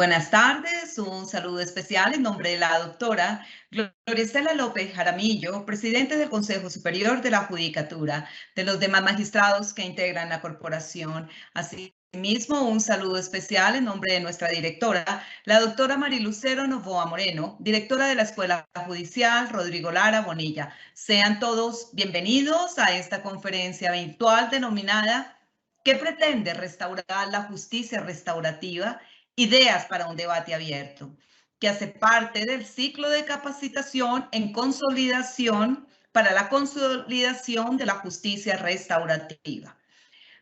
buenas tardes, un saludo especial en nombre de la doctora Gloria Estela López Jaramillo, presidente del Consejo Superior de la Judicatura, de los demás magistrados que integran la corporación. Asimismo, un saludo especial en nombre de nuestra directora, la doctora Marilucero Novoa Moreno, directora de la Escuela Judicial Rodrigo Lara Bonilla. Sean todos bienvenidos a esta conferencia virtual denominada ¿Qué pretende restaurar la justicia restaurativa? Ideas para un debate abierto, que hace parte del ciclo de capacitación en consolidación para la consolidación de la justicia restaurativa.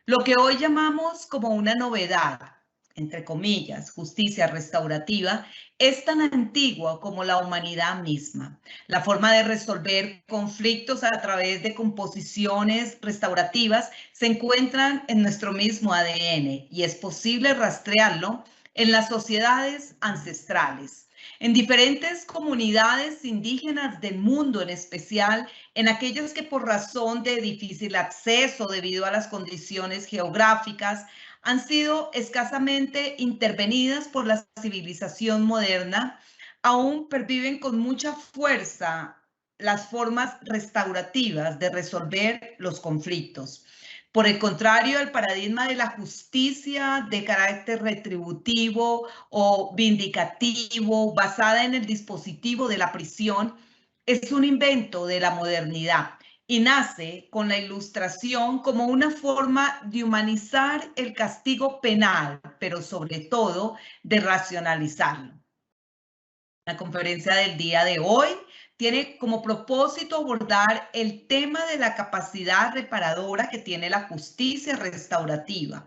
Lo que hoy llamamos como una novedad, entre comillas, justicia restaurativa, es tan antigua como la humanidad misma. La forma de resolver conflictos a través de composiciones restaurativas se encuentran en nuestro mismo ADN y es posible rastrearlo en las sociedades ancestrales, en diferentes comunidades indígenas del mundo, en especial en aquellos que por razón de difícil acceso debido a las condiciones geográficas han sido escasamente intervenidas por la civilización moderna, aún perviven con mucha fuerza las formas restaurativas de resolver los conflictos. Por el contrario, el paradigma de la justicia de carácter retributivo o vindicativo, basada en el dispositivo de la prisión, es un invento de la modernidad y nace con la Ilustración como una forma de humanizar el castigo penal, pero sobre todo de racionalizarlo. La conferencia del día de hoy tiene como propósito abordar el tema de la capacidad reparadora que tiene la justicia restaurativa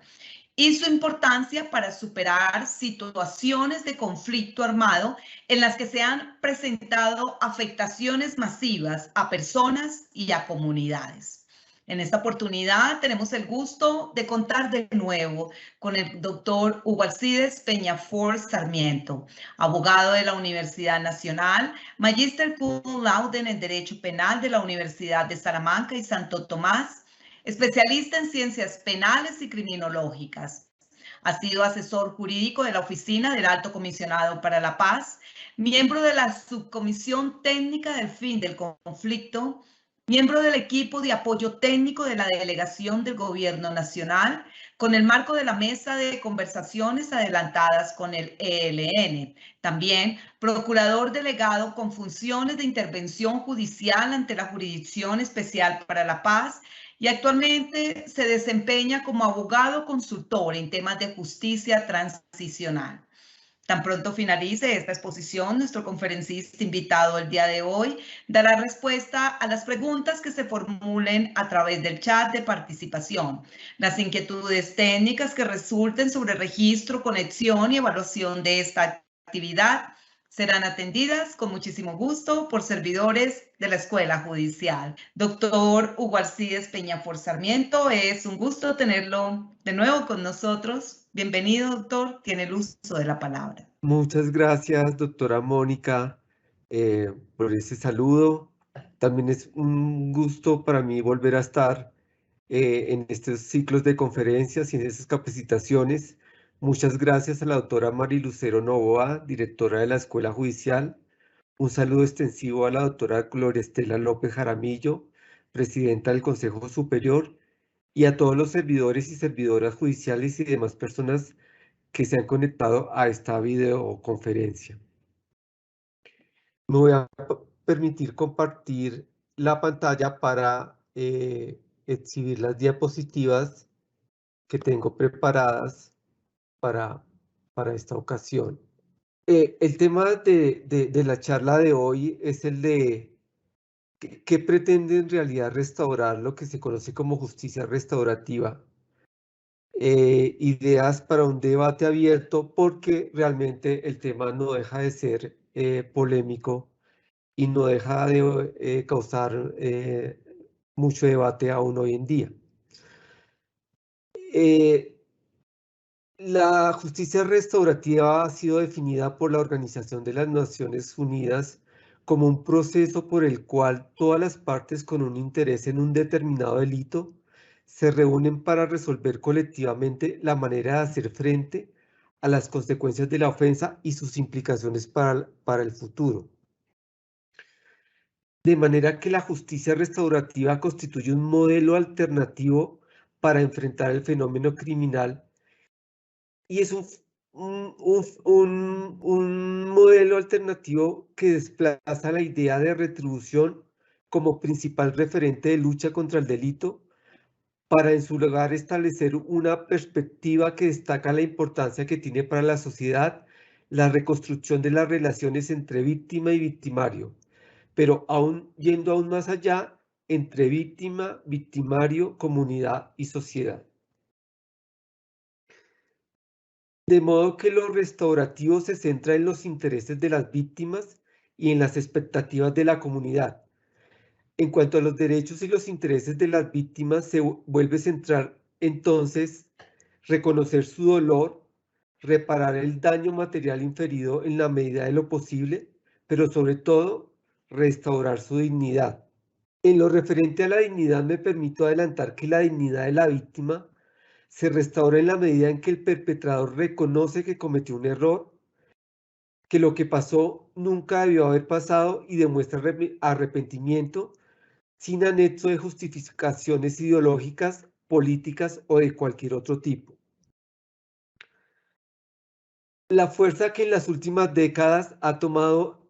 y su importancia para superar situaciones de conflicto armado en las que se han presentado afectaciones masivas a personas y a comunidades. En esta oportunidad tenemos el gusto de contar de nuevo con el doctor Hugo Alcides Peñafort Sarmiento, abogado de la Universidad Nacional, magíster cum laude en Derecho Penal de la Universidad de Salamanca y Santo Tomás, especialista en ciencias penales y criminológicas. Ha sido asesor jurídico de la Oficina del Alto Comisionado para la Paz, miembro de la Subcomisión Técnica del Fin del Conflicto, miembro del equipo de apoyo técnico de la Delegación del Gobierno Nacional, con el marco de la Mesa de Conversaciones Adelantadas con el ELN. También procurador delegado con funciones de intervención judicial ante la Jurisdicción Especial para la Paz y actualmente se desempeña como abogado consultor en temas de justicia transicional. Tan pronto finalice esta exposición, nuestro conferencista invitado el día de hoy dará respuesta a las preguntas que se formulen a través del chat de participación. Las inquietudes técnicas que resulten sobre registro, conexión y evaluación de esta actividad serán atendidas con muchísimo gusto por servidores de la Escuela Judicial. Doctor Hugo Alcides Peñafort Sarmiento, es un gusto tenerlo de nuevo con nosotros. Bienvenido, doctor. Tiene el uso de la palabra. Muchas gracias, doctora Mónica, por ese saludo. También es un gusto para mí volver a estar en estos ciclos de conferencias y en esas capacitaciones. Muchas gracias a la doctora Marilucero Novoa, directora de la Escuela Judicial. Un saludo extensivo a la doctora Gloria Estela López Jaramillo, presidenta del Consejo Superior, y a todos los servidores y servidoras judiciales y demás personas que se han conectado a esta videoconferencia. Me voy a permitir compartir la pantalla para exhibir las diapositivas que tengo preparadas para esta ocasión. El tema de la charla de hoy es el de ¿qué pretende en realidad restaurar lo que se conoce como justicia restaurativa? Ideas para un debate abierto, porque realmente el tema no deja de ser polémico y no deja de causar mucho debate aún hoy en día. La justicia restaurativa ha sido definida por la Organización de las Naciones Unidas como un proceso por el cual todas las partes con un interés en un determinado delito se reúnen para resolver colectivamente la manera de hacer frente a las consecuencias de la ofensa y sus implicaciones para el futuro. De manera que la justicia restaurativa constituye un modelo alternativo para enfrentar el fenómeno criminal y es un modelo alternativo que desplaza la idea de retribución como principal referente de lucha contra el delito para en su lugar establecer una perspectiva que destaca la importancia que tiene para la sociedad la reconstrucción de las relaciones entre víctima y victimario, pero yendo aún más allá, entre víctima, victimario, comunidad y sociedad. De modo que lo restaurativo se centra en los intereses de las víctimas y en las expectativas de la comunidad. En cuanto a los derechos y los intereses de las víctimas, se vuelve central entonces reconocer su dolor, reparar el daño material inferido en la medida de lo posible, pero sobre todo restaurar su dignidad. En lo referente a la dignidad, me permito adelantar que la dignidad de la víctima se restaura en la medida en que el perpetrador reconoce que cometió un error, que lo que pasó nunca debió haber pasado y demuestra arrepentimiento sin anexo de justificaciones ideológicas, políticas o de cualquier otro tipo. La fuerza que en las últimas décadas ha tomado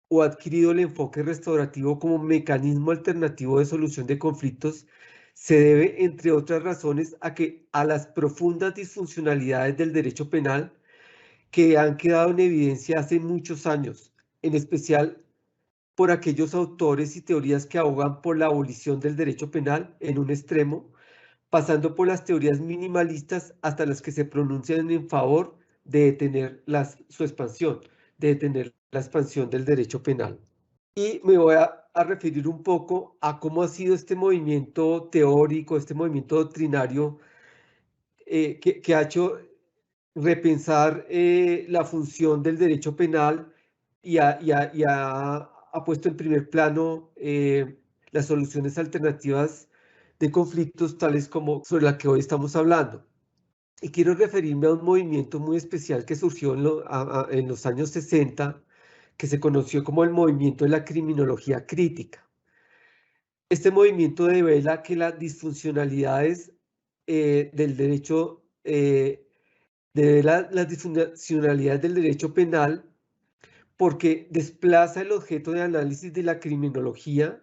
o adquirido el enfoque restaurativo como mecanismo alternativo de solución de conflictos se debe, entre otras razones, a las profundas disfuncionalidades del derecho penal que han quedado en evidencia hace muchos años, en especial por aquellos autores y teorías que abogan por la abolición del derecho penal en un extremo, pasando por las teorías minimalistas hasta las que se pronuncian en favor de detener su expansión, de detener la expansión del derecho penal. Y me voy a referir un poco a cómo ha sido este movimiento teórico, este movimiento doctrinario que ha hecho repensar la función del derecho penal y ha puesto en primer plano las soluciones alternativas de conflictos tales como sobre la que hoy estamos hablando. Y quiero referirme a un movimiento muy especial que surgió en los años 60, que se conoció como el movimiento de la criminología crítica. Este movimiento devela que las disfuncionalidades del derecho las disfuncionalidades del derecho penal porque desplaza el objeto de análisis de la criminología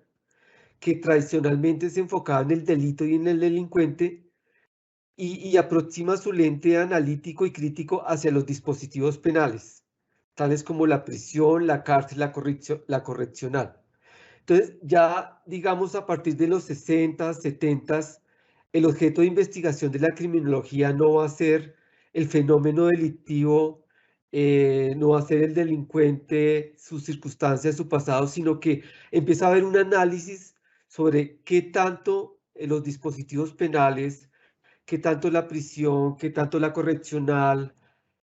que tradicionalmente se enfocaba en el delito y en el delincuente y aproxima su lente analítico y crítico hacia los dispositivos penales, tales como la prisión, la cárcel, la correccional. Entonces, ya digamos a partir de los 60, 70, el objeto de investigación de la criminología no va a ser el fenómeno delictivo, no va a ser el delincuente, sus circunstancias, su pasado, sino que empieza a haber un análisis sobre qué tanto los dispositivos penales, qué tanto la prisión, qué tanto la correccional,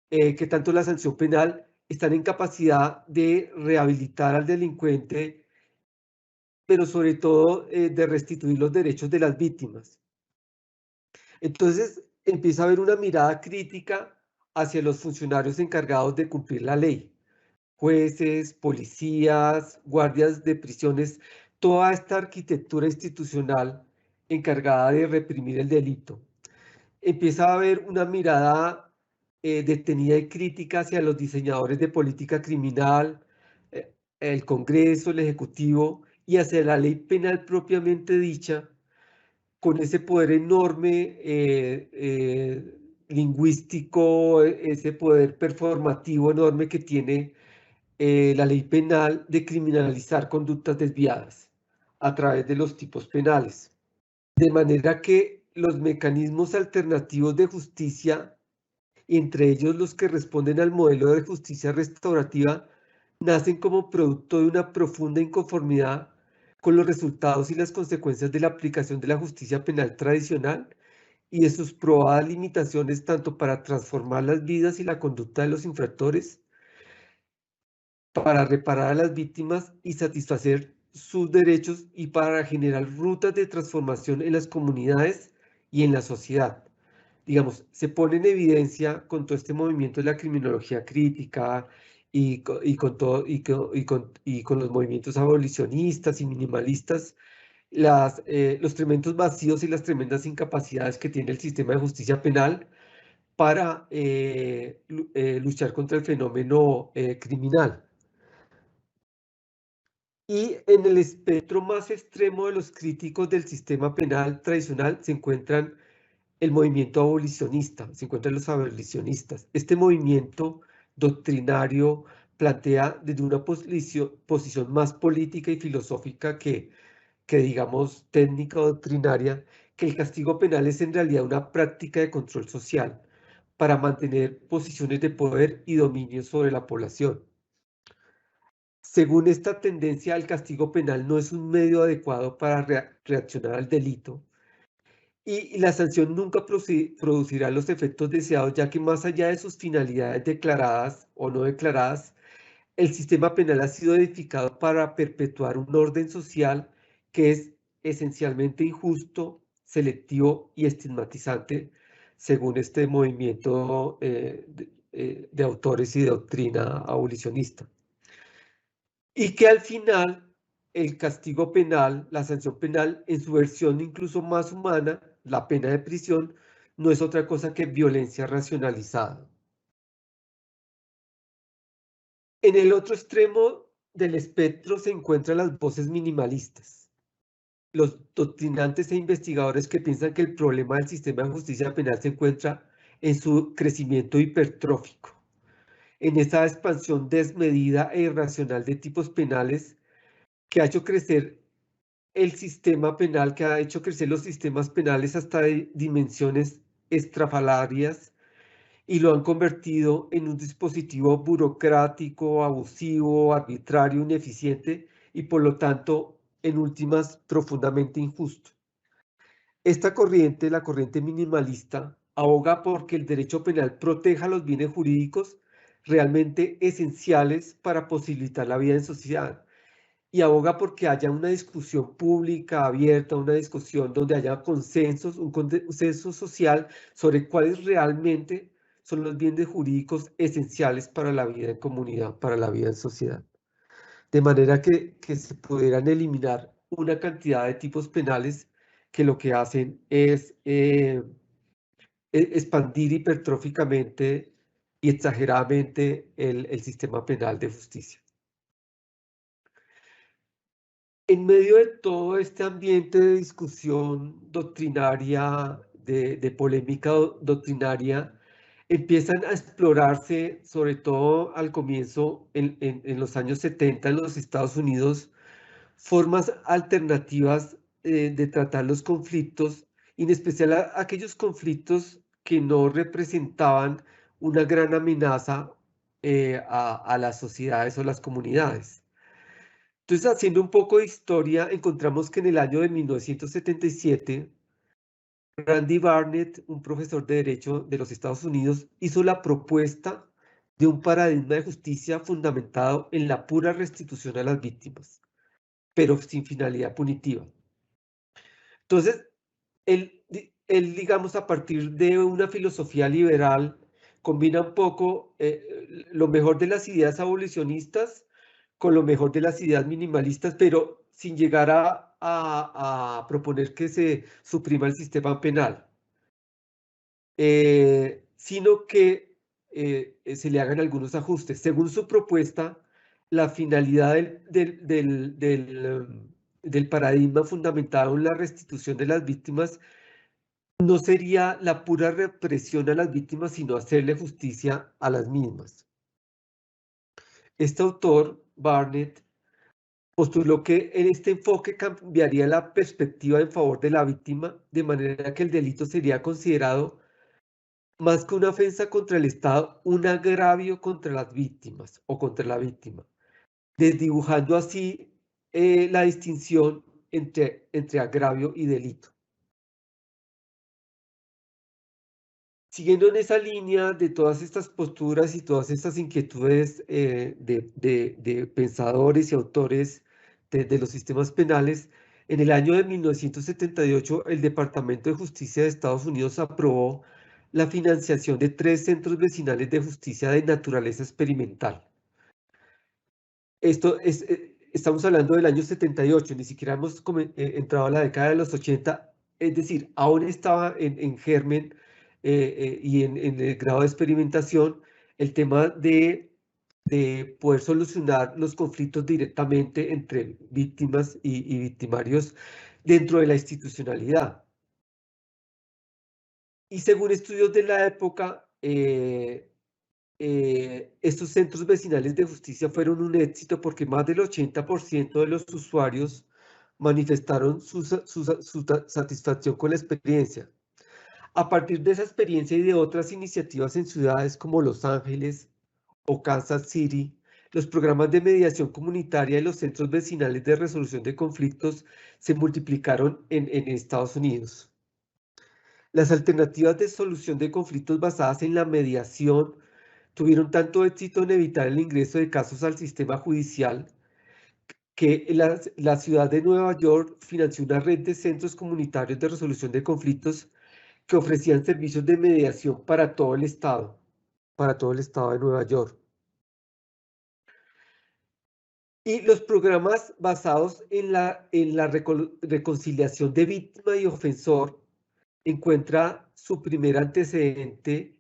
qué tanto la sanción penal están en capacidad de rehabilitar al delincuente, pero sobre todo de restituir los derechos de las víctimas. Entonces empieza a haber una mirada crítica hacia los funcionarios encargados de cumplir la ley, jueces, policías, guardias de prisiones, toda esta arquitectura institucional encargada de reprimir el delito. Empieza a haber una mirada detenida y crítica hacia los diseñadores de política criminal, el Congreso, el Ejecutivo, y hacia la ley penal propiamente dicha, con ese poder enorme lingüístico, ese poder performativo enorme que tiene la ley penal de criminalizar conductas desviadas a través de los tipos penales. De manera que los mecanismos alternativos de justicia, entre ellos los que responden al modelo de justicia restaurativa, nacen como producto de una profunda inconformidad con los resultados y las consecuencias de la aplicación de la justicia penal tradicional y de sus probadas limitaciones tanto para transformar las vidas y la conducta de los infractores, para reparar a las víctimas y satisfacer sus derechos y para generar rutas de transformación en las comunidades y en la sociedad. digamos, se pone en evidencia con todo este movimiento de la criminología crítica y con los movimientos abolicionistas y minimalistas, los tremendos vacíos y las tremendas incapacidades que tiene el sistema de justicia penal para luchar contra el fenómeno criminal. Y en el espectro más extremo de los críticos del sistema penal tradicional se encuentran el movimiento abolicionista, se encuentran los abolicionistas. Este movimiento doctrinario plantea desde una posición más política y filosófica que digamos técnica o doctrinaria, que el castigo penal es en realidad una práctica de control social para mantener posiciones de poder y dominio sobre la población. Según esta tendencia, el castigo penal no es un medio adecuado para reaccionar al delito y la sanción nunca producirá los efectos deseados, ya que más allá de sus finalidades declaradas o no declaradas, el sistema penal ha sido edificado para perpetuar un orden social que es esencialmente injusto, selectivo y estigmatizante, según este movimiento de autores y de doctrina abolicionista. Y que al final el castigo penal, la sanción penal, en su versión incluso más humana, la pena de prisión, no es otra cosa que violencia racionalizada. En el otro extremo del espectro se encuentran las voces minimalistas, los doctrinantes e investigadores que piensan que el problema del sistema de justicia penal se encuentra en su crecimiento hipertrófico, en esa expansión desmedida e irracional de tipos penales que ha hecho crecer el sistema penal, que ha hecho crecer los sistemas penales hasta dimensiones estrafalarias y lo han convertido en un dispositivo burocrático, abusivo, arbitrario, ineficiente y por lo tanto, en últimas, profundamente injusto. Esta corriente, la corriente minimalista, aboga porque el derecho penal proteja los bienes jurídicos realmente esenciales para posibilitar la vida en sociedad y aboga porque haya una discusión pública, abierta, una discusión donde haya consensos, un consenso social sobre cuáles realmente son los bienes jurídicos esenciales para la vida en comunidad, para la vida en sociedad. De manera que se pudieran eliminar una cantidad de tipos penales que lo que hacen es expandir hipertróficamente y exageradamente el sistema penal de justicia. En medio de todo este ambiente de discusión doctrinaria, de polémica doctrinaria, empiezan a explorarse, sobre todo al comienzo, en los años 70 en los Estados Unidos, formas alternativas de tratar los conflictos, y en especial aquellos conflictos que no representaban una gran amenaza a las sociedades o las comunidades. Entonces, haciendo un poco de historia, encontramos que en el año de 1977, Randy Barnett, un profesor de Derecho de los Estados Unidos, hizo la propuesta de un paradigma de justicia fundamentado en la pura restitución a las víctimas, pero sin finalidad punitiva. Entonces, él, digamos, a partir de una filosofía liberal, combina un poco lo mejor de las ideas abolicionistas con lo mejor de las ideas minimalistas, pero sin llegar a proponer que se suprima el sistema penal, sino que se le hagan algunos ajustes. Según su propuesta, la finalidad del paradigma fundamentado en la restitución de las víctimas no sería la pura represión a las víctimas, sino hacerle justicia a las mismas. Este autor, Barnett, postuló que en este enfoque cambiaría la perspectiva en favor de la víctima, de manera que el delito sería considerado más que una ofensa contra el Estado, un agravio contra las víctimas o contra la víctima, desdibujando así la distinción entre agravio y delito. Siguiendo en esa línea de todas estas posturas y todas estas inquietudes de pensadores y autores de los sistemas penales, en el año de 1978 el Departamento de Justicia de Estados Unidos aprobó la financiación de 3 centros vecinales de justicia de naturaleza experimental. Esto es, estamos hablando del año 78, ni siquiera hemos entrado a la década de los 80, es decir, aún estaba en germen y en el grado de experimentación el tema de poder solucionar los conflictos directamente entre víctimas y victimarios dentro de la institucionalidad. Y según estudios de la época, estos centros vecinales de justicia fueron un éxito porque más del 80% de los usuarios manifestaron su satisfacción con la experiencia. A partir de esa experiencia y de otras iniciativas en ciudades como Los Ángeles o Kansas City, los programas de mediación comunitaria y los centros vecinales de resolución de conflictos se multiplicaron en Estados Unidos. Las alternativas de solución de conflictos basadas en la mediación tuvieron tanto éxito en evitar el ingreso de casos al sistema judicial que la ciudad de Nueva York financió una red de centros comunitarios de resolución de conflictos que ofrecían servicios de mediación para todo el estado de Nueva York. Y los programas basados en la reconciliación de víctima y ofensor encuentra su primer antecedente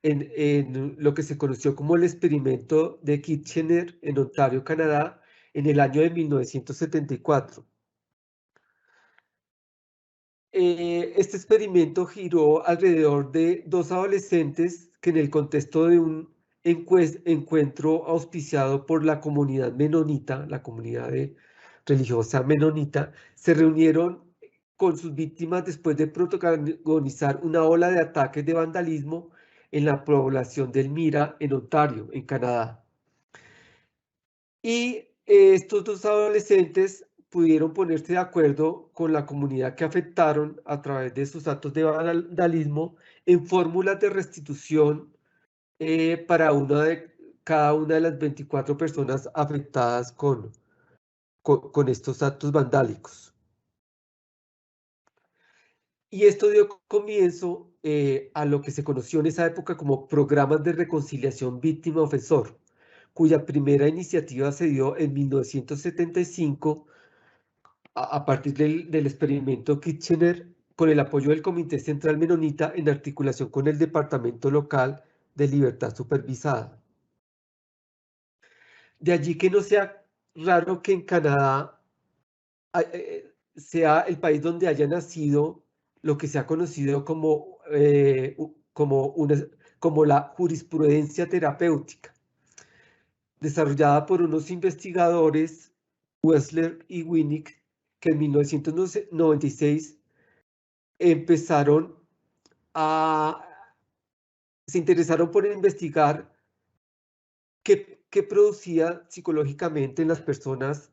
en lo que se conoció como el experimento de Kitchener en Ontario, Canadá, en el año de 1974. Este experimento giró alrededor de 2 adolescentes que en el contexto de un encuentro auspiciado por la comunidad menonita, la comunidad religiosa menonita, se reunieron con sus víctimas después de protagonizar una ola de ataques de vandalismo en la población de Elmira, en Ontario, en Canadá. Y estos 2 adolescentes pudieron ponerse de acuerdo con la comunidad que afectaron a través de sus actos de vandalismo en fórmulas de restitución para cada una de las 24 personas afectadas con estos actos vandálicos. Y esto dio comienzo a lo que se conoció en esa época como programas de reconciliación víctima-ofensor, cuya primera iniciativa se dio en 1975 a partir del experimento Kitchener, con el apoyo del Comité Central Menonita en articulación con el Departamento Local de Libertad Supervisada. De allí que no sea raro que en Canadá sea el país donde haya nacido lo que se ha conocido como la jurisprudencia terapéutica, desarrollada por unos investigadores, Wessler y Winnick, que en 1996 se interesaron por investigar qué producía psicológicamente en las personas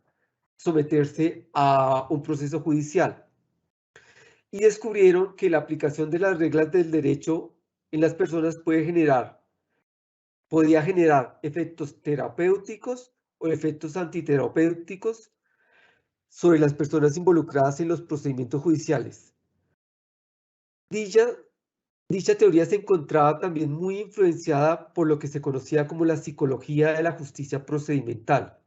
someterse a un proceso judicial. Y descubrieron que la aplicación de las reglas del derecho en las personas podía generar efectos terapéuticos o efectos antiterapéuticos sobre las personas involucradas en los procedimientos judiciales. Dicha teoría se encontraba también muy influenciada por lo que se conocía como la psicología de la justicia procedimental,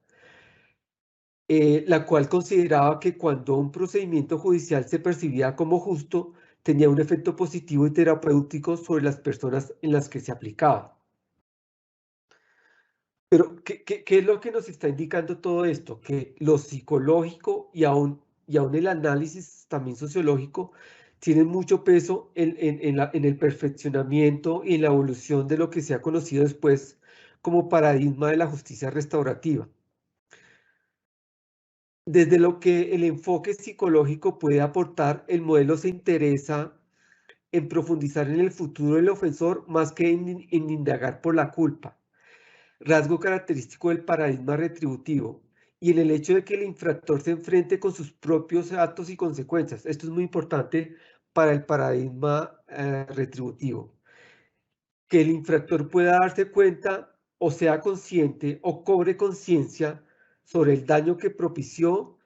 la cual consideraba que cuando un procedimiento judicial se percibía como justo, tenía un efecto positivo y terapéutico sobre las personas en las que se aplicaba. Pero, ¿qué es lo que nos está indicando todo esto? Que lo psicológico y aún el análisis también sociológico tienen mucho peso en el perfeccionamiento y en la evolución de lo que se ha conocido después como paradigma de la justicia restaurativa. Desde lo que el enfoque psicológico puede aportar, el modelo se interesa en profundizar en el futuro del ofensor más que en indagar por la culpa, rasgo característico del paradigma retributivo, y en el hecho de que el infractor se enfrente con sus propios actos y consecuencias. Esto es muy importante para el paradigma retributivo. Que el infractor pueda darse cuenta o sea consciente o cobre conciencia sobre el daño que propició,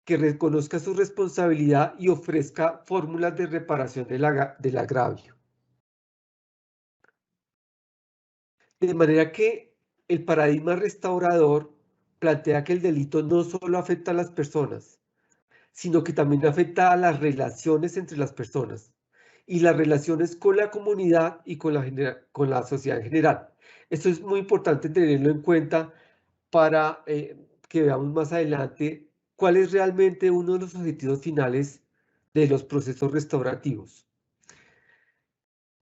que reconozca su responsabilidad y ofrezca fórmulas de reparación del agravio. De manera que el paradigma restaurador plantea que el delito no solo afecta a las personas, sino que también afecta a las relaciones entre las personas y las relaciones con la comunidad y con la sociedad en general. Esto es muy importante tenerlo en cuenta para que veamos más adelante cuál es realmente uno de los objetivos finales de los procesos restaurativos.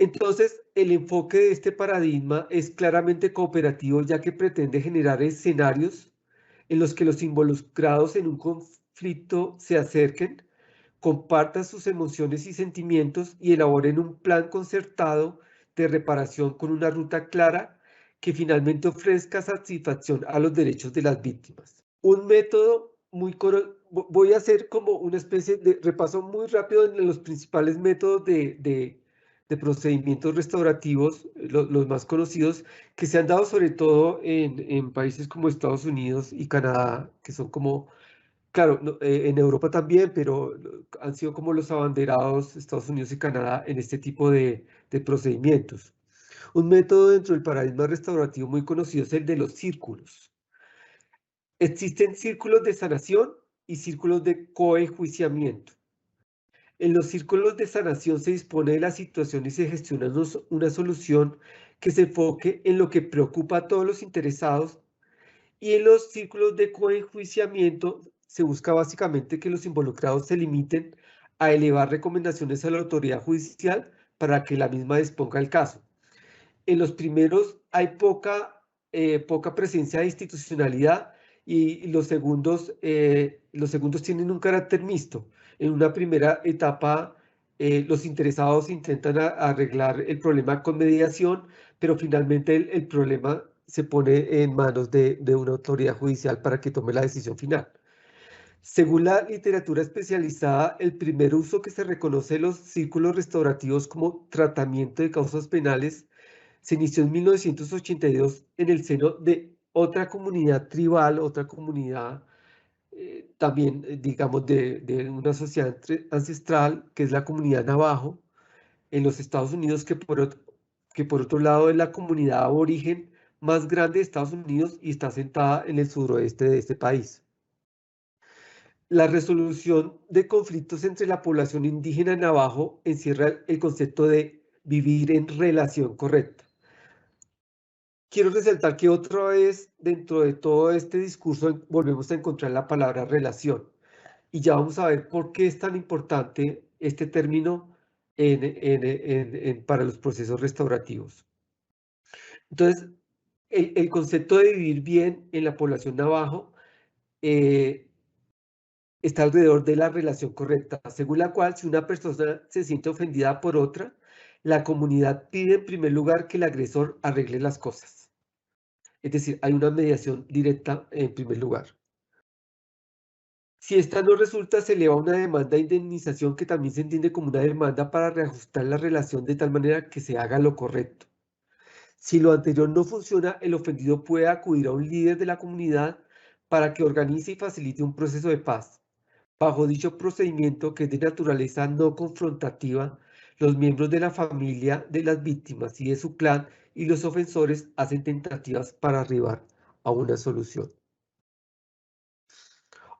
Entonces, el enfoque de este paradigma es claramente cooperativo, ya que pretende generar escenarios en los que los involucrados en un conflicto se acerquen, compartan sus emociones y sentimientos y elaboren un plan concertado de reparación con una ruta clara que finalmente ofrezca satisfacción a los derechos de las víctimas. Un método voy a hacer como una especie de repaso muy rápido en los principales métodos de procedimientos restaurativos, los más conocidos, que se han dado sobre todo en países como Estados Unidos y Canadá, que son como, claro, en Europa también, pero han sido como los abanderados Estados Unidos y Canadá en este tipo de procedimientos. Un método dentro del paradigma restaurativo muy conocido es el de los círculos. Existen círculos de sanación y círculos de coenjuiciamiento. En los círculos de sanación se dispone de la situación y se gestiona una solución que se enfoque en lo que preocupa a todos los interesados, y en los círculos de coenjuiciamiento se busca básicamente que los involucrados se limiten a elevar recomendaciones a la autoridad judicial para que la misma disponga el caso. En los primeros hay poca presencia de institucionalidad, y los segundos tienen un carácter mixto. En una primera etapa, los interesados intentan arreglar el problema con mediación, pero finalmente el problema se pone en manos de una autoridad judicial para que tome la decisión final. Según la literatura especializada, el primer uso que se reconoce de los círculos restaurativos como tratamiento de causas penales se inició en 1982 en el seno de otra comunidad tribal, otra comunidad también, digamos, de una sociedad ancestral, que es la comunidad Navajo, en los Estados Unidos, que por otro lado es la comunidad aborigen más grande de Estados Unidos y está sentada en el suroeste de este país. La resolución de conflictos entre la población indígena navajo encierra el concepto de vivir en relación correcta. Quiero resaltar que otra vez dentro de todo este discurso volvemos a encontrar la palabra relación, y ya vamos a ver por qué es tan importante este término para los procesos restaurativos. Entonces, el concepto de vivir bien en la población navajo está alrededor de la relación correcta, según la cual si una persona se siente ofendida por otra, la comunidad pide en primer lugar que el agresor arregle las cosas. Es decir, hay una mediación directa en primer lugar. Si esta no resulta, se eleva una demanda de indemnización, que también se entiende como una demanda para reajustar la relación de tal manera que se haga lo correcto. Si lo anterior no funciona, el ofendido puede acudir a un líder de la comunidad para que organice y facilite un proceso de paz. Bajo dicho procedimiento, que es de naturaleza no confrontativa, los miembros de la familia de las víctimas y de su clan y los ofensores hacen tentativas para arribar a una solución.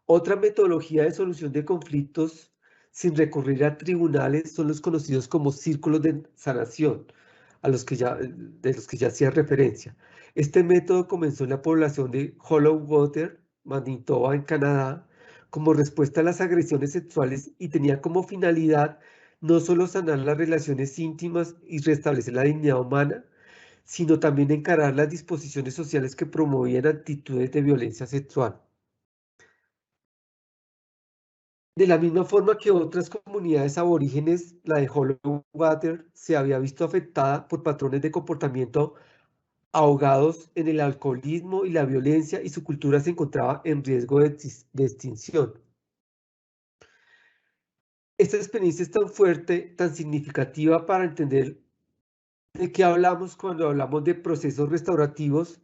Otra metodología de solución de conflictos sin recurrir a tribunales son los conocidos como círculos de sanación, de los que ya hacía referencia. Este método comenzó en la población de Hollow Water, Manitoba, en Canadá, como respuesta a las agresiones sexuales, y tenía como finalidad no solo sanar las relaciones íntimas y restablecer la dignidad humana, sino también encarar las disposiciones sociales que promovían actitudes de violencia sexual. De la misma forma que otras comunidades aborígenes, la de Hollow Water se había visto afectada por patrones de comportamiento ahogados en el alcoholismo y la violencia, y su cultura se encontraba en riesgo de extinción. Esta experiencia es tan fuerte, tan significativa para entender de qué hablamos cuando hablamos de procesos restaurativos,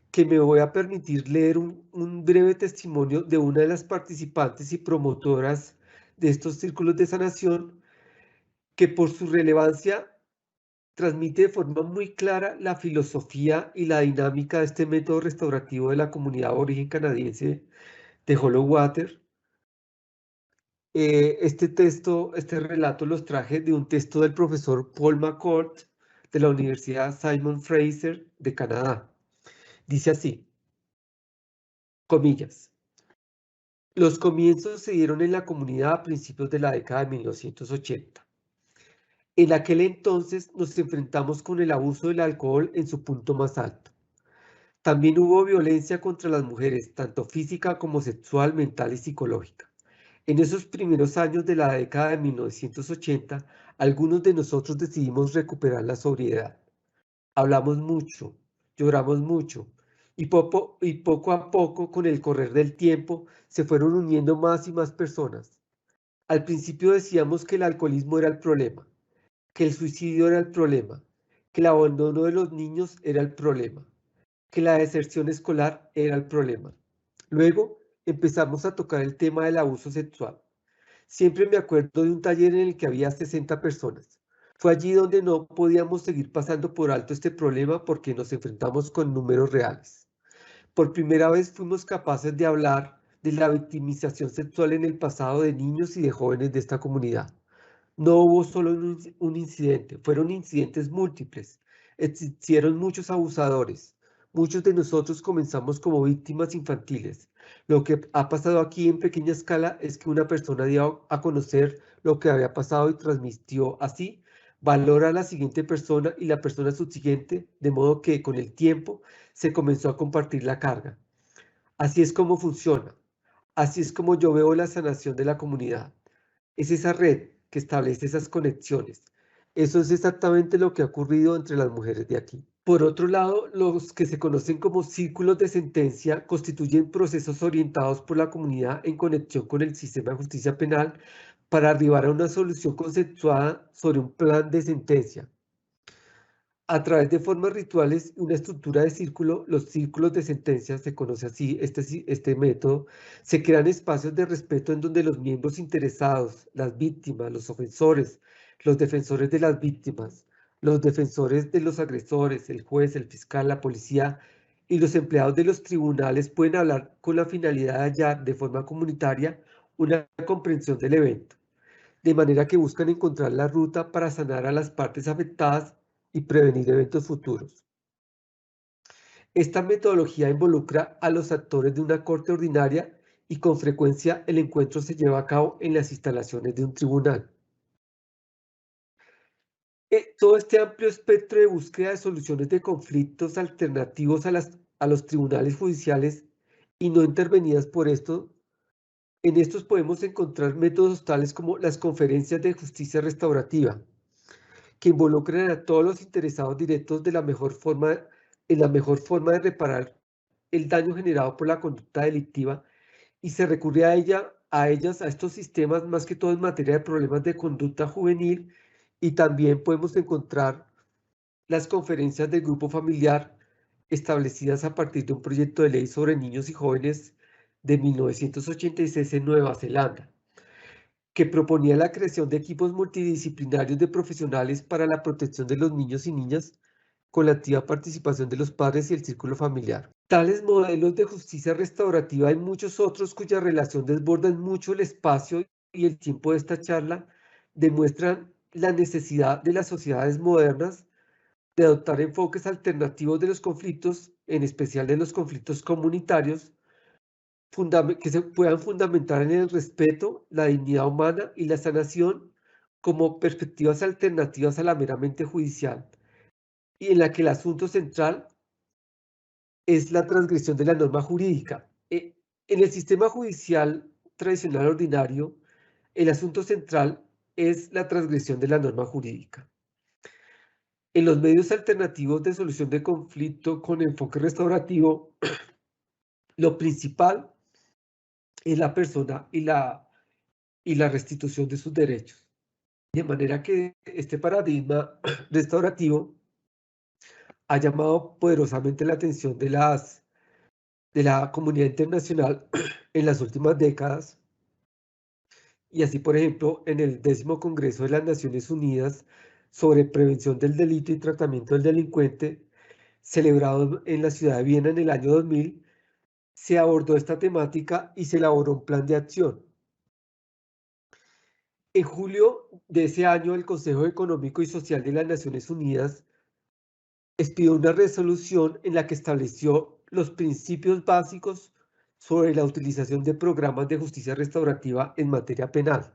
que me voy a permitir leer un breve testimonio de una de las participantes y promotoras de estos círculos de sanación, que por su relevancia transmite de forma muy clara la filosofía y la dinámica de este método restaurativo de la comunidad aborigen canadiense de Hollow Water. Este relato los traje de un texto del profesor Paul McCourt de la Universidad Simon Fraser de Canadá. Dice así, comillas, los comienzos se dieron en la comunidad a principios de la década de 1980. En aquel entonces nos enfrentamos con el abuso del alcohol en su punto más alto. También hubo violencia contra las mujeres, tanto física como sexual, mental y psicológica. En esos primeros años de la década de 1980, algunos de nosotros decidimos recuperar la sobriedad. Hablamos mucho, lloramos mucho, y poco a poco, con el correr del tiempo, se fueron uniendo más y más personas. Al principio decíamos que el alcoholismo era el problema, que el suicidio era el problema, que el abandono de los niños era el problema, que la deserción escolar era el problema. Luego empezamos a tocar el tema del abuso sexual. Siempre me acuerdo de un taller en el que había 60 personas. Fue allí donde no podíamos seguir pasando por alto este problema porque nos enfrentamos con números reales. Por primera vez fuimos capaces de hablar de la victimización sexual en el pasado de niños y de jóvenes de esta comunidad. No hubo solo un incidente, fueron incidentes múltiples. Existieron muchos abusadores. Muchos de nosotros comenzamos como víctimas infantiles. Lo que ha pasado aquí en pequeña escala es que una persona dio a conocer lo que había pasado y transmitió así valor a la siguiente persona y la persona subsiguiente, de modo que con el tiempo se comenzó a compartir la carga. Así es como funciona. Así es como yo veo la sanación de la comunidad. Es esa red que establece esas conexiones. Eso es exactamente lo que ha ocurrido entre las mujeres de aquí. Por otro lado, los que se conocen como círculos de sentencia constituyen procesos orientados por la comunidad en conexión con el sistema de justicia penal para arribar a una solución consensuada sobre un plan de sentencia. A través de formas rituales y una estructura de círculo, los círculos de sentencia, se conoce así este método, se crean espacios de respeto en donde los miembros interesados, las víctimas, los ofensores, los defensores de las víctimas, los defensores de los agresores, el juez, el fiscal, la policía y los empleados de los tribunales pueden hablar con la finalidad de hallar de forma comunitaria una comprensión del evento, de manera que buscan encontrar la ruta para sanar a las partes afectadas y prevenir eventos futuros. Esta metodología involucra a los actores de una corte ordinaria y con frecuencia el encuentro se lleva a cabo en las instalaciones de un tribunal. Todo este amplio espectro de búsqueda de soluciones de conflictos alternativos a los tribunales judiciales y no intervenidas por esto, en estos podemos encontrar métodos tales como las conferencias de justicia restaurativa, que involucran a todos los interesados directos en la mejor forma de reparar el daño generado por la conducta delictiva, y se recurre a estos sistemas más que todo en materia de problemas de conducta juvenil, y también podemos encontrar las conferencias del grupo familiar establecidas a partir de un proyecto de ley sobre niños y jóvenes de 1986 en Nueva Zelanda, que proponía la creación de equipos multidisciplinarios de profesionales para la protección de los niños y niñas con la activa participación de los padres y el círculo familiar. Tales modelos de justicia restaurativa hay muchos otros cuya relación desborda mucho el espacio y el tiempo de esta charla demuestran la necesidad de las sociedades modernas de adoptar enfoques alternativos de los conflictos, en especial de los conflictos comunitarios, que se puedan fundamentar en el respeto, la dignidad humana y la sanación como perspectivas alternativas a la meramente judicial, y en la que el asunto central es la transgresión de la norma jurídica. En el sistema judicial tradicional ordinario, el asunto central es la transgresión de la norma jurídica. En los medios alternativos de solución de conflicto con enfoque restaurativo, lo principal es la persona y la restitución de sus derechos. De manera que este paradigma restaurativo ha llamado poderosamente la atención de la comunidad internacional en las últimas décadas. Y así, por ejemplo, en el 10º Congreso de las Naciones Unidas sobre prevención del delito y tratamiento del delincuente, celebrado en la ciudad de Viena en el año 2000, se abordó esta temática y se elaboró un plan de acción. En julio de ese año, el Consejo Económico y Social de las Naciones Unidas expidió una resolución en la que estableció los principios básicos sobre la utilización de programas de justicia restaurativa en materia penal.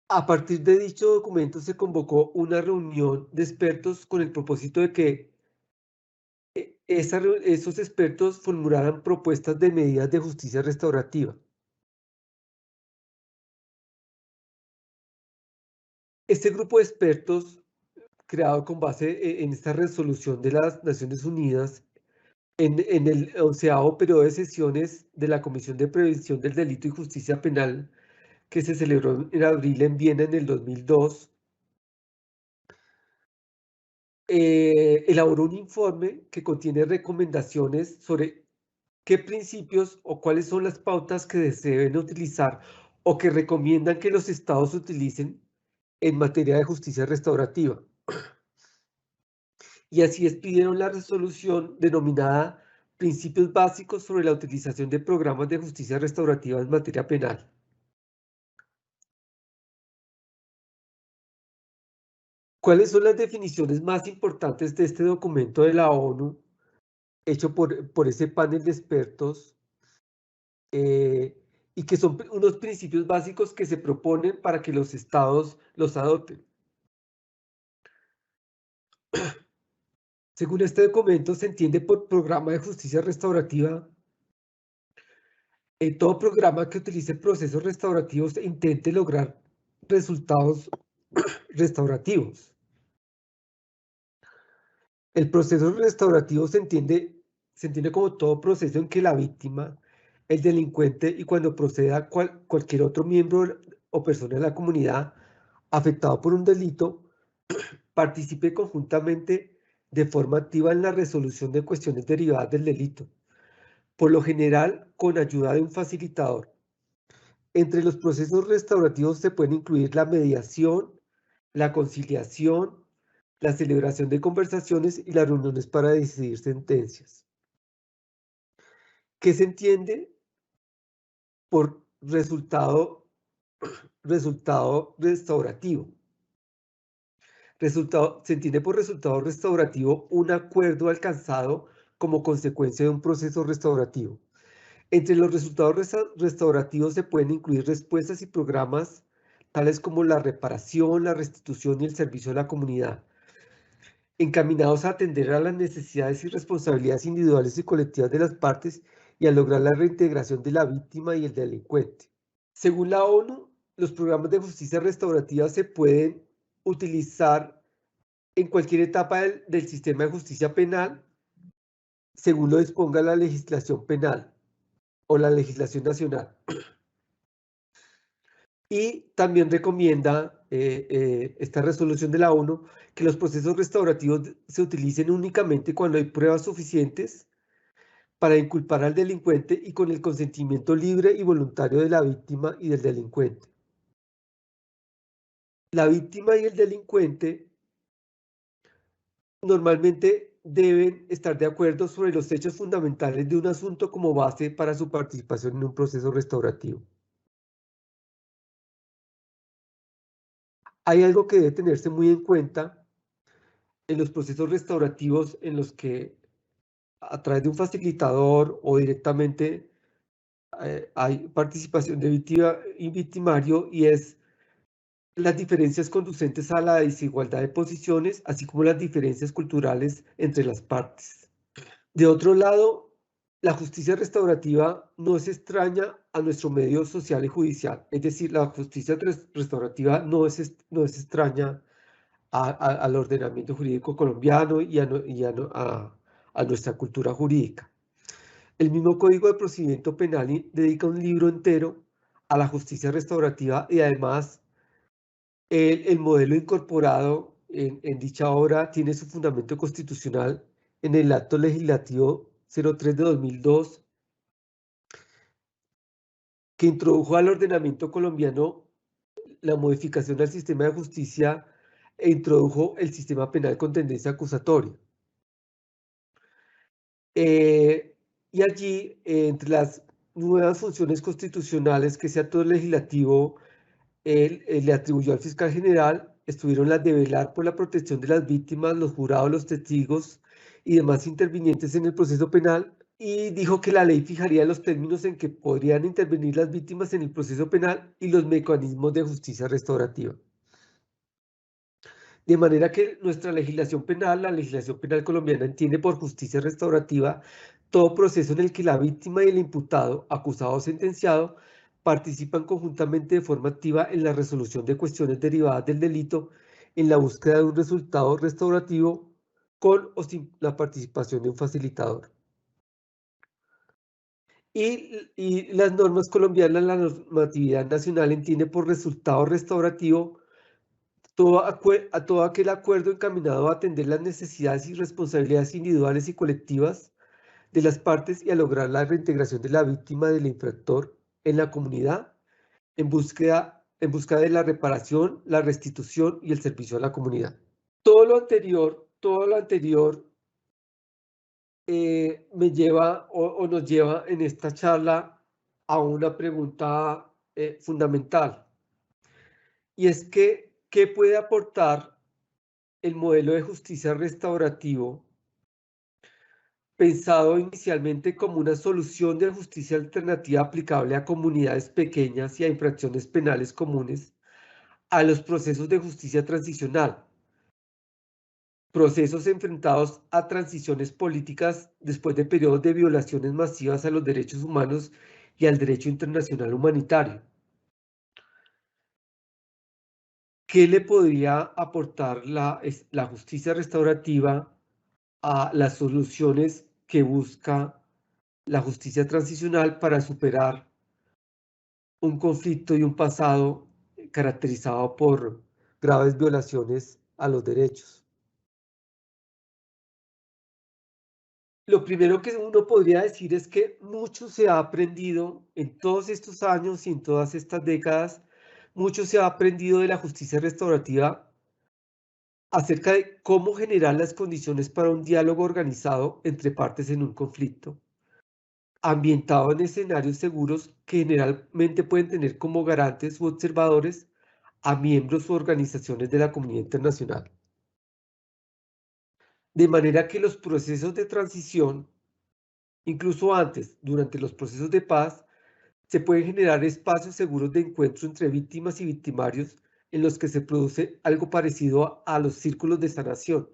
A partir de dicho documento se convocó una reunión de expertos con el propósito de que esos expertos formularan propuestas de medidas de justicia restaurativa. Este grupo de expertos, creado con base en esta resolución de las Naciones Unidas, en el 11º periodo de sesiones de la Comisión de Prevención del Delito y Justicia Penal, que se celebró en abril en Viena en el 2002, elaboró un informe que contiene recomendaciones sobre qué principios o cuáles son las pautas que se deben utilizar o que recomiendan que los estados utilicen en materia de justicia restaurativa. Y así expidieron la resolución denominada Principios Básicos sobre la utilización de programas de justicia restaurativa en materia penal. ¿Cuáles son las definiciones más importantes de este documento de la ONU, hecho por ese panel de expertos, y que son unos principios básicos que se proponen para que los estados los adopten? Según este documento, se entiende por programa de justicia restaurativa todo programa que utilice procesos restaurativos e intente lograr resultados restaurativos. El proceso restaurativo se entiende como todo proceso en que la víctima, el delincuente y cuando proceda cualquier otro miembro o persona de la comunidad afectado por un delito participe conjuntamente de forma activa en la resolución de cuestiones derivadas del delito, por lo general con ayuda de un facilitador. Entre los procesos restaurativos se pueden incluir la mediación, la conciliación, la celebración de conversaciones y las reuniones para decidir sentencias. ¿Qué se entiende por resultado restaurativo? Se entiende por resultado restaurativo un acuerdo alcanzado como consecuencia de un proceso restaurativo. Entre los resultados restaurativos se pueden incluir respuestas y programas tales como la reparación, la restitución y el servicio a la comunidad, encaminados a atender a las necesidades y responsabilidades individuales y colectivas de las partes y a lograr la reintegración de la víctima y el delincuente. Según la ONU, los programas de justicia restaurativa se pueden utilizar en cualquier etapa del sistema de justicia penal, según lo disponga la legislación penal o la legislación nacional. Y también recomienda esta resolución de la ONU que los procesos restaurativos se utilicen únicamente cuando hay pruebas suficientes para inculpar al delincuente y con el consentimiento libre y voluntario de la víctima y del delincuente. La víctima y el delincuente normalmente deben estar de acuerdo sobre los hechos fundamentales de un asunto como base para su participación en un proceso restaurativo. Hay algo que debe tenerse muy en cuenta en los procesos restaurativos en los que a través de un facilitador o directamente hay participación de víctima y victimario, y es las diferencias conducentes a la desigualdad de posiciones, así como las diferencias culturales entre las partes. De otro lado, la justicia restaurativa no es extraña a nuestro medio social y judicial, es decir, la justicia restaurativa no es extraña al ordenamiento jurídico colombiano y a nuestra cultura jurídica. El mismo Código de Procedimiento Penal dedica un libro entero a la justicia restaurativa, y además el modelo incorporado en dicha obra tiene su fundamento constitucional en el Acto Legislativo 03 de 2002, que introdujo al ordenamiento colombiano la modificación del sistema de justicia e introdujo el sistema penal con tendencia acusatoria. Y allí, entre las nuevas funciones constitucionales que ese acto legislativo le atribuyó al fiscal general, estuvieron las de velar por la protección de las víctimas, los jurados, los testigos y demás intervinientes en el proceso penal, y dijo que la ley fijaría los términos en que podrían intervenir las víctimas en el proceso penal y los mecanismos de justicia restaurativa. De manera que nuestra legislación penal, la legislación penal colombiana, entiende por justicia restaurativa todo proceso en el que la víctima y el imputado, acusado o sentenciado, participan conjuntamente de forma activa en la resolución de cuestiones derivadas del delito, en la búsqueda de un resultado restaurativo con o sin la participación de un facilitador. Y las normas colombianas, la normatividad nacional entiende por resultado restaurativo a todo aquel acuerdo encaminado a atender las necesidades y responsabilidades individuales y colectivas de las partes y a lograr la reintegración de la víctima del infractor en la comunidad en busca de la reparación, la restitución y el servicio a la comunidad. Todo lo anterior me lleva o nos lleva en esta charla a una pregunta fundamental, y es que, ¿qué puede aportar el modelo de justicia restaurativo, pensado inicialmente como una solución de justicia alternativa aplicable a comunidades pequeñas y a infracciones penales comunes, a los procesos de justicia transicional, procesos enfrentados a transiciones políticas después de periodos de violaciones masivas a los derechos humanos y al derecho internacional humanitario? ¿Qué le podría aportar la justicia restaurativa a las soluciones que busca la justicia transicional para superar un conflicto y un pasado caracterizado por graves violaciones a los derechos? Lo primero que uno podría decir es que mucho se ha aprendido en todos estos años y en todas estas décadas, mucho se ha aprendido de la justicia restaurativa acerca de cómo generar las condiciones para un diálogo organizado entre partes en un conflicto, ambientado en escenarios seguros que generalmente pueden tener como garantes u observadores a miembros u organizaciones de la comunidad internacional. De manera que los procesos de transición, incluso antes, durante los procesos de paz, se pueden generar espacios seguros de encuentro entre víctimas y victimarios en los que se produce algo parecido a los círculos de sanación.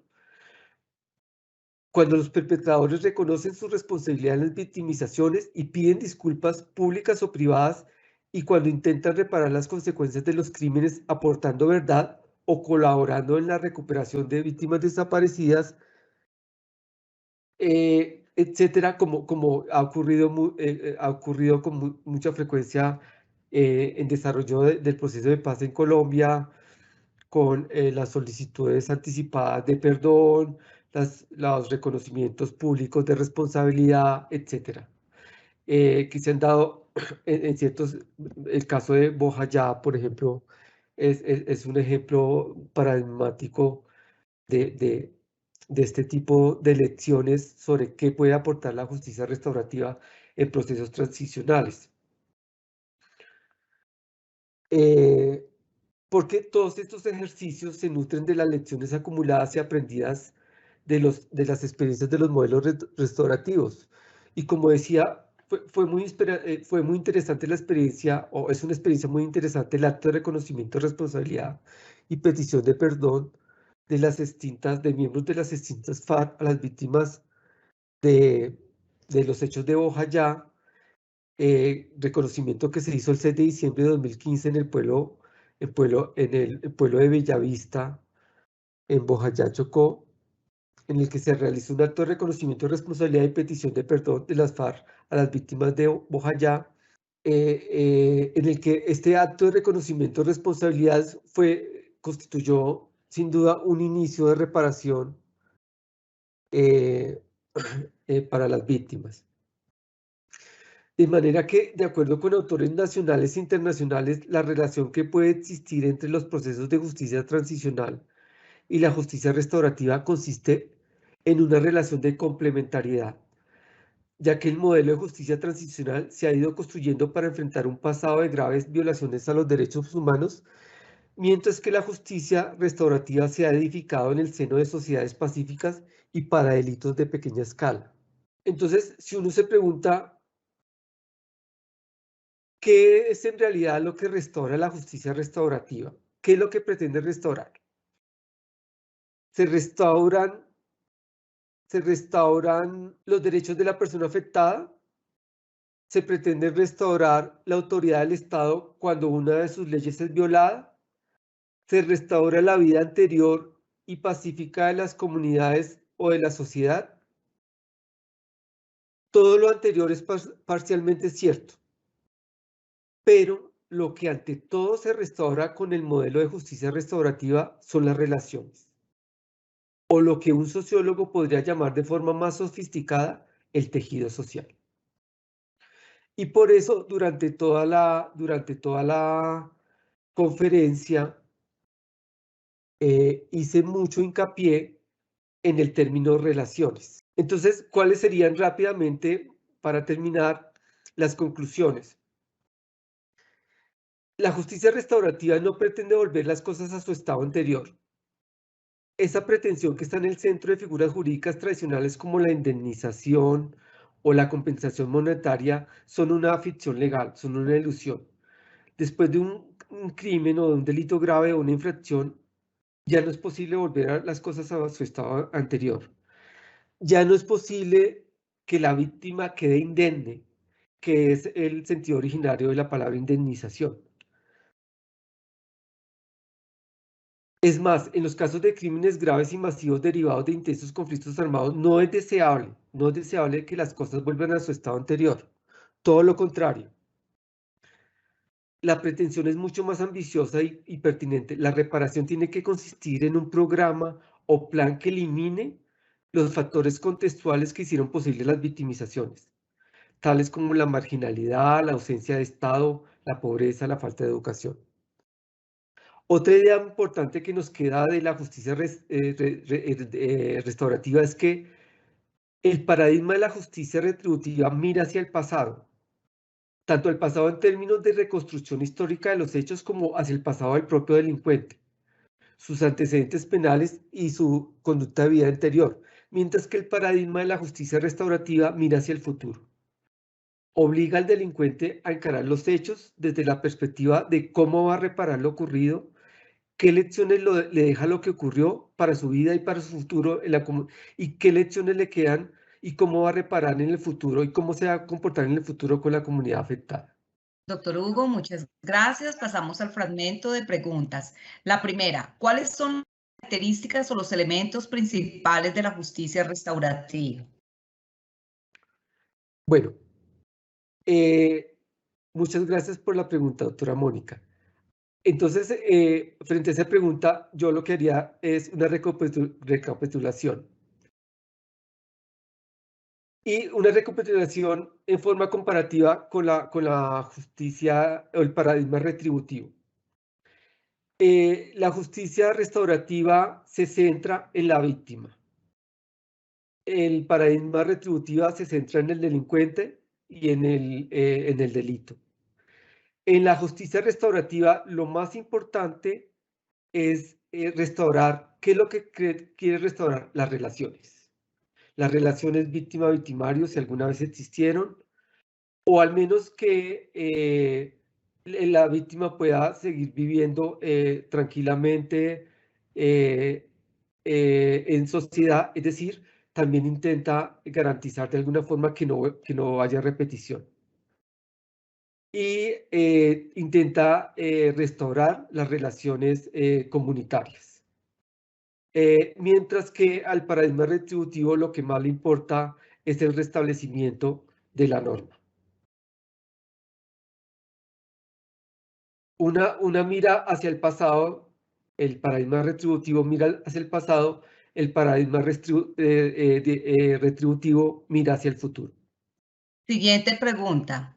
Cuando los perpetradores reconocen su responsabilidad en las victimizaciones y piden disculpas públicas o privadas, y cuando intentan reparar las consecuencias de los crímenes aportando verdad o colaborando en la recuperación de víctimas desaparecidas, etcétera, como ha ocurrido con mucha frecuencia en desarrollo del proceso de paz en Colombia, con las solicitudes anticipadas de perdón, los reconocimientos públicos de responsabilidad, etcétera, que se han dado en ciertos, el caso de Bojayá, por ejemplo, es un ejemplo paradigmático de este tipo de lecciones sobre qué puede aportar la justicia restaurativa en procesos transicionales. Porque todos estos ejercicios se nutren de las lecciones acumuladas y aprendidas de las experiencias de los modelos restaurativos. Y como decía, fue muy interesante la experiencia, o es una experiencia muy interesante, el acto de reconocimiento de responsabilidad y petición de perdón de miembros de las extintas FARC a las víctimas de los hechos de Bojayá, reconocimiento que se hizo el 6 de diciembre de 2015 en el pueblo de Bellavista, en Bojayá, Chocó, en el que se realizó un acto de reconocimiento de responsabilidad y petición de perdón de las FARC a las víctimas de Bojayá, en el que este acto de reconocimiento de responsabilidades constituyó sin duda un inicio de reparación para las víctimas. De manera que, de acuerdo con autores nacionales e internacionales, la relación que puede existir entre los procesos de justicia transicional y la justicia restaurativa consiste en una relación de complementariedad, ya que el modelo de justicia transicional se ha ido construyendo para enfrentar un pasado de graves violaciones a los derechos humanos, mientras que la justicia restaurativa se ha edificado en el seno de sociedades pacíficas y para delitos de pequeña escala. Entonces, si uno se pregunta, ¿qué es en realidad lo que restaura la justicia restaurativa? ¿Qué es lo que pretende restaurar? Se restauran los derechos de la persona afectada. Se pretende restaurar la autoridad del Estado cuando una de sus leyes es violada. Se restaura la vida anterior y pacífica de las comunidades o de la sociedad. Todo lo anterior es parcialmente cierto, pero lo que ante todo se restaura con el modelo de justicia restaurativa son las relaciones, o lo que un sociólogo podría llamar de forma más sofisticada el tejido social. Y por eso durante toda la conferencia hice mucho hincapié en el término relaciones. Entonces, ¿cuáles serían rápidamente, para terminar, las conclusiones? La justicia restaurativa no pretende volver las cosas a su estado anterior. Esa pretensión que está en el centro de figuras jurídicas tradicionales como la indemnización o la compensación monetaria son una ficción legal, son una ilusión. Después de un crimen o de un delito grave o una infracción, ya no es posible volver a las cosas a su estado anterior. Ya no es posible que la víctima quede indemne, que es el sentido originario de la palabra indemnización. Es más, en los casos de crímenes graves y masivos derivados de intensos conflictos armados, no es deseable que las cosas vuelvan a su estado anterior. Todo lo contrario. La pretensión es mucho más ambiciosa y pertinente. La reparación tiene que consistir en un programa o plan que elimine los factores contextuales que hicieron posible las victimizaciones, tales como la marginalidad, la ausencia de Estado, la pobreza, la falta de educación. Otra idea importante que nos queda de la justicia restaurativa es que el paradigma de la justicia retributiva mira hacia el pasado, tanto el pasado en términos de reconstrucción histórica de los hechos como hacia el pasado del propio delincuente, sus antecedentes penales y su conducta de vida anterior, mientras que el paradigma de la justicia restaurativa mira hacia el futuro. Obliga al delincuente a encarar los hechos desde la perspectiva de cómo va a reparar lo ocurrido, qué lecciones le deja lo que ocurrió para su vida y para su futuro, y qué lecciones le quedan y cómo va a reparar en el futuro y cómo se va a comportar en el futuro con la comunidad afectada. Doctor Hugo, muchas gracias. Pasamos al fragmento de preguntas. La primera, ¿cuáles son las características o los elementos principales de la justicia restaurativa? Bueno, muchas gracias por la pregunta, doctora Mónica. Entonces, frente a esa pregunta, yo lo que haría es una recapitulación. Y una recapitulación en forma comparativa con la justicia o el paradigma retributivo. La justicia restaurativa se centra en la víctima. El paradigma retributivo se centra en el delincuente y en el delito. En la justicia restaurativa, lo más importante es restaurar. ¿Qué es lo que quiere restaurar? Las relaciones. Las relaciones víctima-victimario, si alguna vez existieron, o al menos que la víctima pueda seguir viviendo tranquilamente en sociedad, es decir, también intenta garantizar de alguna forma que no haya repetición. Y intenta restaurar las relaciones comunitarias. Mientras que al paradigma retributivo lo que más le importa es el restablecimiento de la norma. Una mira hacia el pasado, el paradigma retributivo mira hacia el pasado, el paradigma retributivo mira hacia el futuro. Siguiente pregunta.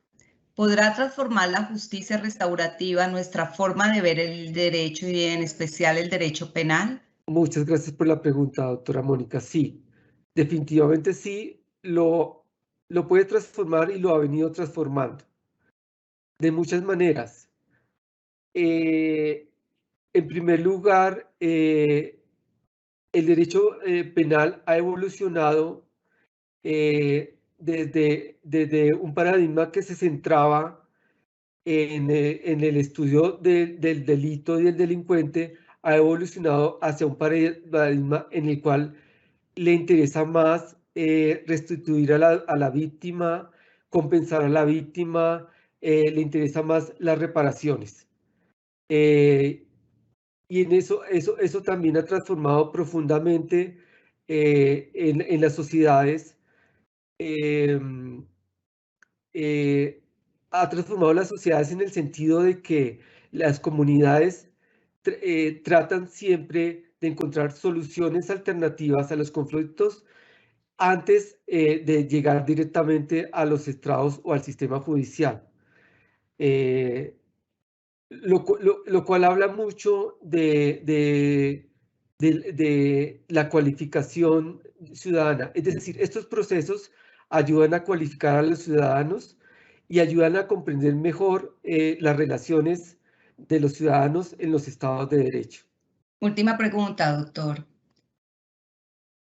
¿Podrá transformar la justicia restaurativa nuestra forma de ver el derecho y en especial el derecho penal? Muchas gracias por la pregunta, doctora Mónica. Sí, definitivamente sí, lo puede transformar y lo ha venido transformando de muchas maneras. En primer lugar, el derecho penal ha evolucionado desde un paradigma que se centraba en el estudio del delito y el delincuente, ha evolucionado hacia un paradigma en el cual le interesa más restituir a la víctima, compensar a la víctima, le interesa más las reparaciones. Y en eso también ha transformado profundamente en las sociedades. em, ha transformado las sociedades en el sentido de que las comunidades tratan siempre de encontrar soluciones alternativas a los conflictos antes de llegar directamente a los estrados o al sistema judicial. Eh, lo cual habla mucho de la cualificación ciudadana. Es decir, estos procesos ayudan a cualificar a los ciudadanos y ayudan a comprender mejor las relaciones de los ciudadanos en los estados de derecho. Última pregunta, doctor.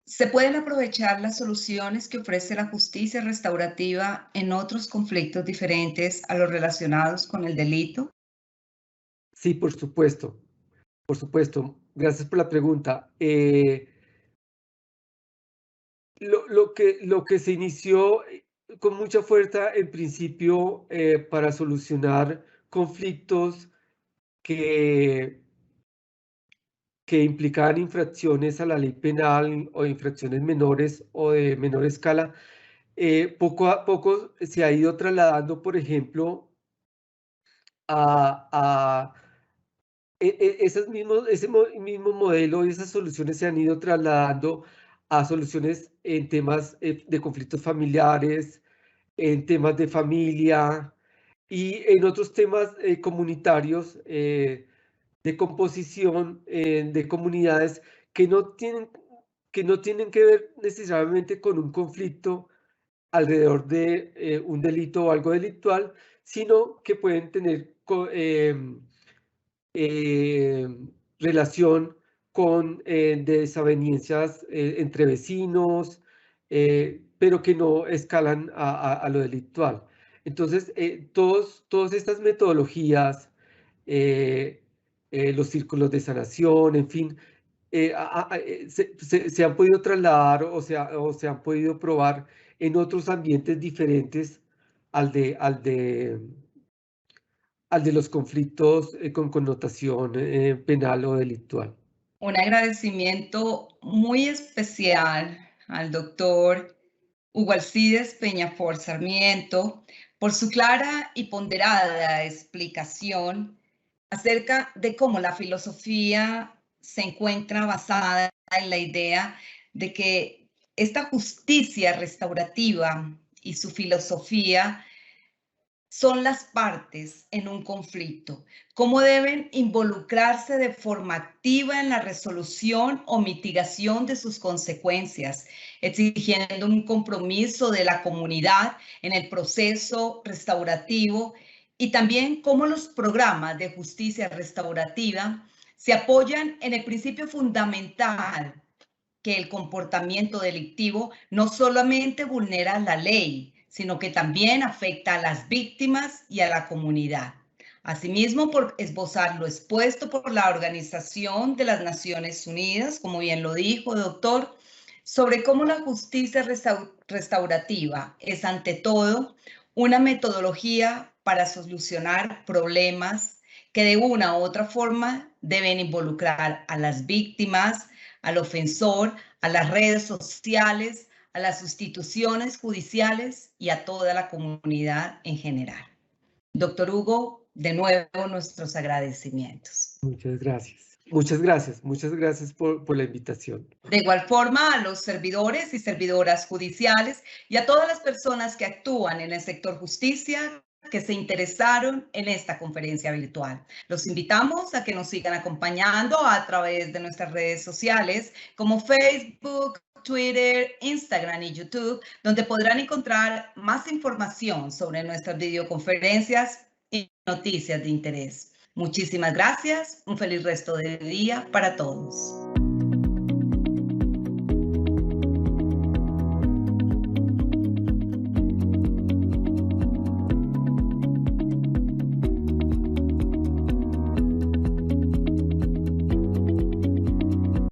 ¿Se pueden aprovechar las soluciones que ofrece la justicia restaurativa en otros conflictos diferentes a los relacionados con el delito? Sí, por supuesto, por supuesto. Gracias por la pregunta. Lo que se inició con mucha fuerza en principio para solucionar conflictos que, que implicaban infracciones a la ley penal o infracciones menores o de menor escala, poco a poco se ha ido trasladando, por ejemplo, a ese mismo modelo y esas soluciones se han ido trasladando a soluciones en temas de conflictos familiares, en temas de familia y en otros temas comunitarios de composición de comunidades que no tienen que ver necesariamente con un conflicto alrededor de un delito o algo delictual, sino que pueden tener eh, relación con desavenencias entre vecinos, pero que no escalan a lo delictual. Entonces, todas estas metodologías, los círculos de sanación, en fin, se han podido trasladar o se han podido probar en otros ambientes diferentes al de los conflictos con connotación penal o delictual. Un agradecimiento muy especial al doctor Hugo Alcides Peñafort Sarmiento por su clara y ponderada explicación acerca de cómo la filosofía se encuentra basada en la idea de que esta justicia restaurativa y su filosofía son las partes en un conflicto, cómo deben involucrarse de forma activa en la resolución o mitigación de sus consecuencias, exigiendo un compromiso de la comunidad en el proceso restaurativo y también cómo los programas de justicia restaurativa se apoyan en el principio fundamental que el comportamiento delictivo no solamente vulnera la ley, sino que también afecta a las víctimas y a la comunidad. Asimismo, por esbozar lo expuesto por la Organización de las Naciones Unidas, como bien lo dijo, doctor, sobre cómo la justicia restaurativa es ante todo una metodología para solucionar problemas que de una u otra forma deben involucrar a las víctimas, al ofensor, a las redes sociales, a las instituciones judiciales y a toda la comunidad en general. Doctor Hugo, de nuevo nuestros agradecimientos. Muchas gracias. Muchas gracias por la invitación. De igual forma, a los servidores y servidoras judiciales y a todas las personas que actúan en el sector justicia que se interesaron en esta conferencia virtual. Los invitamos a que nos sigan acompañando a través de nuestras redes sociales como Facebook, Twitter, Instagram y YouTube, donde podrán encontrar más información sobre nuestras videoconferencias y noticias de interés. Muchísimas gracias. Un feliz resto de día para todos.